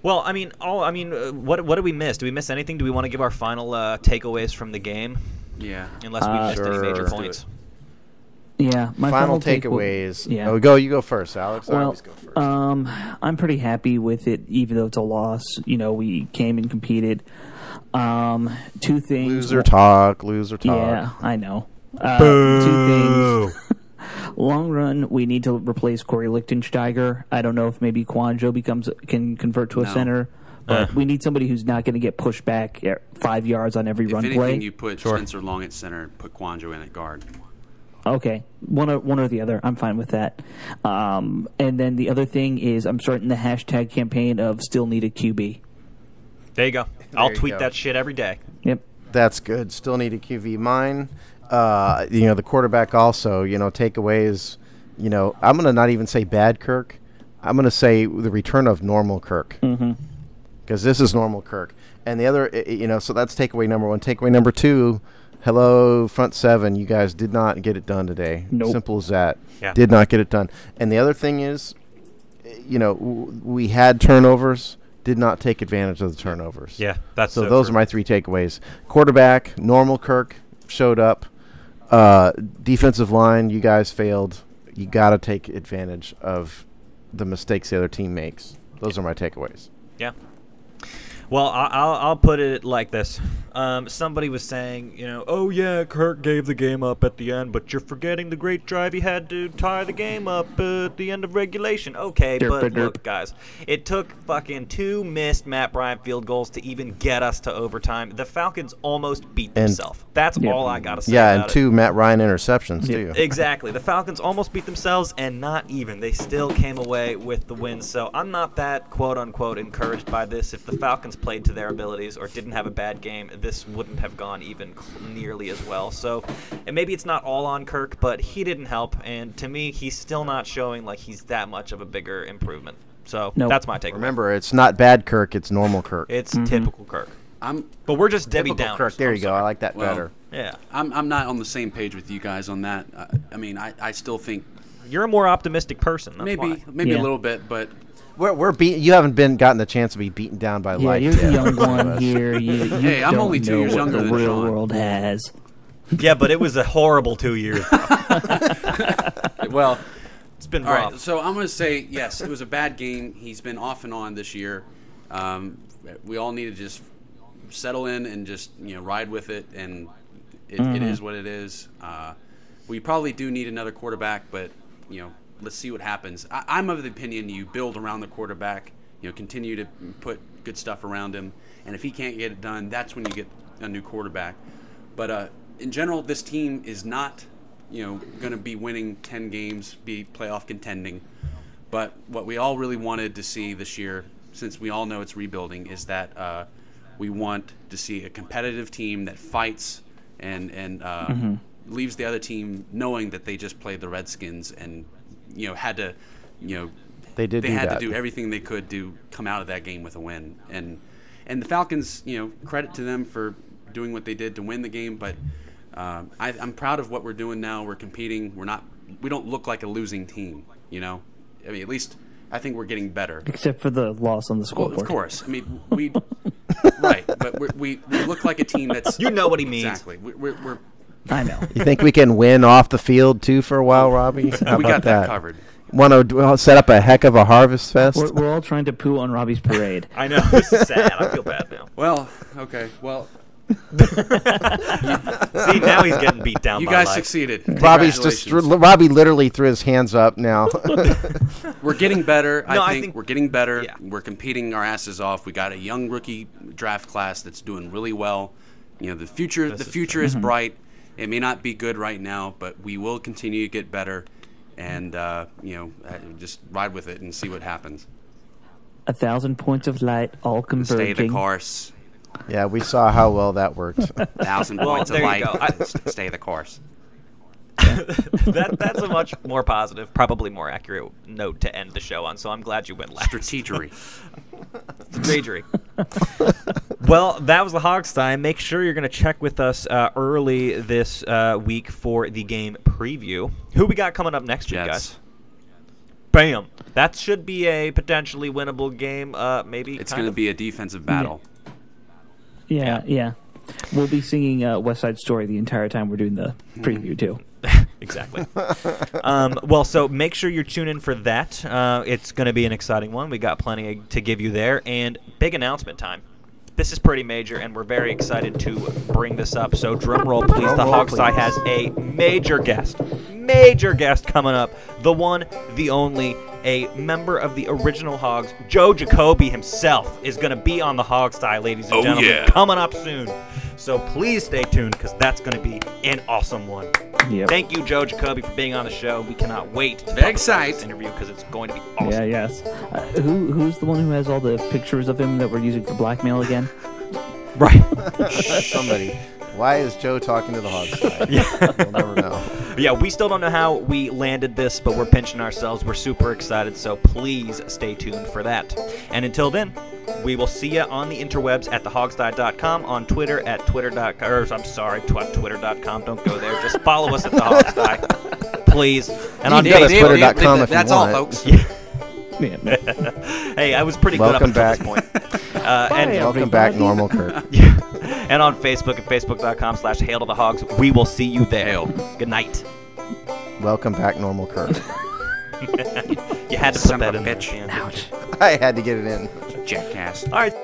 Well, what did we miss? Do we miss anything? Do we want to give our final takeaways from the game? Yeah. Unless we missed any major Sure. points. Yeah, my Final take takeaways. Yeah. You go first, Alex. I Well, always go first. I'm pretty happy with it, even though it's a loss. We came and competed. Two things. Loser talk. Yeah, I know. Two things. Long run, we need to replace Corey Lichtensteiger. I don't know if maybe Kwanjo can convert to a No. center, but we need somebody who's not going to get pushed back 5 yards on every If run anything, play. you put Spencer Long at center and put Kwanjo in at guard. Okay, one or the other. I'm fine with that. And then the other thing is I'm starting the hashtag campaign of still need a QB. There you go. I'll tweet that shit every day. Yep. That's good. Still need a QB. Mine, the quarterback also, takeaways, I'm going to not even say bad Kirk. I'm going to say the return of normal Kirk. Because this is normal Kirk. And the other, so that's takeaway number one. Takeaway number two, hello, front seven. You guys did not get it done today. Nope. Simple as that. Yeah. Did not get it done. And the other thing is, we had turnovers. Did not take advantage of the turnovers. Yeah, that's so those true. are my three takeaways. Quarterback, normal Kirk showed up. Defensive line, you guys failed. You got to take advantage of the mistakes the other team makes. Those are my takeaways. Yeah. Well, I'll put it like this. Somebody was saying, oh yeah, Kirk gave the game up at the end, but you're forgetting the great drive he had to tie the game up at the end of regulation. Okay, but look, guys, it took fucking 2 missed Matt Bryant field goals to even get us to overtime. The Falcons almost beat themselves. That's all I gotta say. Yeah, about and 2 Matt Ryan interceptions too. Exactly. The Falcons almost beat themselves, and not even. They still came away with the win. So I'm not that quote unquote encouraged by this. If the Falcons played to their abilities or didn't have a bad game, this wouldn't have gone even nearly as well. So, and maybe it's not all on Kirk, but he didn't help, and to me, he's still not showing like he's that much of a bigger improvement. So that's my take. Remember, it's not bad Kirk; it's normal Kirk. It's typical Kirk. But we're just Debbie Downers. Kirk. There you go. I like that better. Yeah, I'm not on the same page with you guys on that. I still think you're a more optimistic person. That's maybe a little bit, but. We're you haven't gotten the chance to be beaten down by life. Yeah, you're the young one here. Hey, I'm only 2 years younger than the real Sean. world has. Yeah, but it was a horrible 2 years. Well, it's been all rough. right, so I'm going to say, yes, it was a bad game. He's been off and on this year. We all need to just settle in and just ride with it, and it is what it is. We probably do need another quarterback, but let's see what happens. I'm of the opinion you build around the quarterback, continue to put good stuff around him, and if he can't get it done, that's when you get a new quarterback. But in general, this team is not, going to be winning 10 games, be playoff contending. But what we all really wanted to see this year, since we all know it's rebuilding, is that we want to see a competitive team that fights and leaves the other team knowing that they just played the Redskins and had to, they had to do everything they could to come out of that game with a win. And the Falcons, credit to them for doing what they did to win the game. But I'm proud of what we're doing now. We're competing. We don't look like a losing team. At least I think we're getting better. Except for the loss on the scoreboard. Well, of course. We right, but we look like a team that's. You know what he means. Exactly. We're I know. You think we can win off the field, too, for a while, Robbie? How we about got that covered. Want to set up a heck of a harvest fest? We're all trying to poo on Robbie's parade. I know. This is sad. I feel bad now. Well, okay. Well. See, now he's getting beat down you by guys life. Succeeded. Robbie literally threw his hands up now. We're getting better. No, I think we're getting better. Yeah. We're competing our asses off. We got a young rookie draft class that's doing really well. The future is bright. It may not be good right now, but we will continue to get better, and just ride with it and see what happens. 1,000 points of light, all converging. Stay the course. Yeah, we saw how well that worked. 1,000 points of light. Stay the course. That's a much more positive, probably more accurate note to end the show on. So I'm glad you went last. Strategery. Well, that was the Hogs time. Make sure you're going to check with us early this week for the game preview. Who we got coming up next week, guys? Bam. That should be a potentially winnable game. Maybe it's going to be a defensive battle. Yeah. We'll be singing West Side Story the entire time we're doing the preview, too. Exactly. Well, so make sure you're tuning in for that. It's going to be an exciting one. We got plenty to give you there. And big announcement time. This is pretty major, and we're very excited to bring this up. So drum roll, please. The Hogstie has a major guest coming up. The one, the only, a member of the original Hogs, Joe Jacoby himself, is going to be on the Hogstie, ladies and gentlemen. Yeah. Coming up soon. So please stay tuned because that's going to be an awesome one. Yep. Thank you, Joe Jacoby, for being on the show. We cannot wait to Very talk about excited. this interview because it's going to be awesome. Yeah, yes. Who's the one who has all the pictures of him that we're using for blackmail again? Right. Somebody. Why is Joe talking to the Hogstye? Yeah. We'll never know. Yeah, we still don't know how we landed this, but we're pinching ourselves. We're super excited, so please stay tuned for that. And until then, we will see you on the interwebs at thehogstye.com, on Twitter at twitter.com, or I'm sorry, twitter.com. Don't go there. Just follow us at the Hogstye, please. And on can go to Facebook. twitter.com if you That's all, want. folks. Hey, I was pretty good Welcome up until this point. And Welcome back, Normal Kirk. yeah. And on Facebook at facebook.com/Hail to the Hogs. We will see you there. Hail. Good night. Welcome back, Normal Kirk. You had to put Son that of a in there. bitch. Yeah. Ouch. I had to get it in. Jackass. All right.